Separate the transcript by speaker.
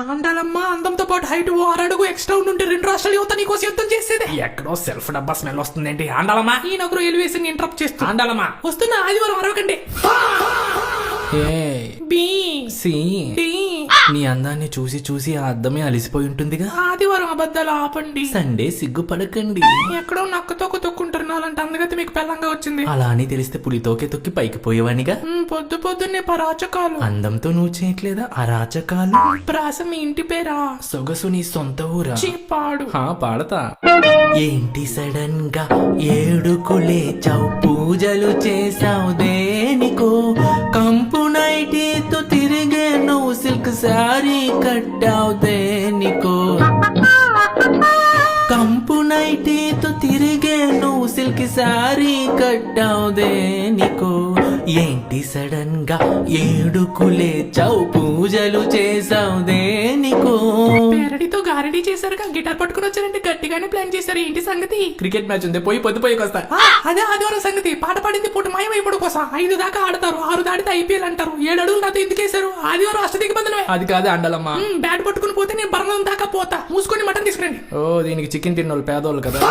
Speaker 1: ఆండాలమ్మ అందంతో పాటు హైట్ ఓ అరడుగు ఎక్స్ట్రా ఉంటే 2 రాష్ట్రాల యువత నీకోసం యుద్ధం చేసేది. ఎక్కడో సెల్ఫ్ డబ్బా స్మెల్ వస్తుందేంటి? ఆండాలమ్మ ఈ నగరు ఎలివేషన్ ఇంటరప్ట్ చేస్తూ ఆండాలమ్మ వస్తున్న ఆదివారం అరవకండి. బి సి డి నీ అందాన్ని చూసి చూసి ఆ అద్దమే అలిసిపోయి ఉంటుందిగా. ఆదివారం అబద్ధాలు ఆపండి. సండే సిగ్గుపడకండి. ఎక్కడో నక్కతో తొక్కుంటారు నాలంటే అందగతి మీకు పెళ్ళంగా వచ్చింది. అలా అని తెలిస్తే పులితోకే తొక్కి పైకి పోయేవానిగా. పొద్దు పొద్దున్నే పరాచకాలు. అందంతో నువ్వు చేయట్లేదా అరాచకాలు? ప్రాస మీ ఇంటి పేరా? సొగసు నీ సొంత ఊరా? పాడు. పాడతా. ఏంటి సడన్ గా ఏడుకులే చావు పూజలు చేసావు దేనికో? కంపు నైటీతో తిరిగే నువ్వు సిల్క్ సారీ కట్టావు దేనికో? కంపు నైటీతో తిరిగే నువ్వు సిల్క్ సారీ కట్టావు దేనికో? ఏంటి సడన్ గా ఏడుకులే చావు పూజలు చేసావు దేనికో? పేరడితో గారడీ చేశారుగా, గిటార్ పట్టుకుని వచ్చారంటే గట్టిగానే ప్లాన్ చేశారు. ఏంటి సంగతి? క్రికెట్ మ్యాచ్ ఉంది, పోయి పొద్దుపోయికొస్తా. అదే ఆదివారం సంగతి. పాట పాడింది పూట మాయమైపోడు కోసం 5 దాకా ఆడతారు, 6 దాటితే ఐపీఎల్ అంటారు. 7 అడుగులు నాతో ఎందుకేశారు? ఆదివారం అష్టదిగ్బంధనమే. అది కాదు అండాలమ్మా. బ్యాట్ పట్టుకుని పోతే నేను బరణం దాకా పోతా. మూసుకొని మటన్ తీసుకురండి. ఓ దీనికి చికెన్ తిన్నోళ్ళు పేదోళ్ళు కదా.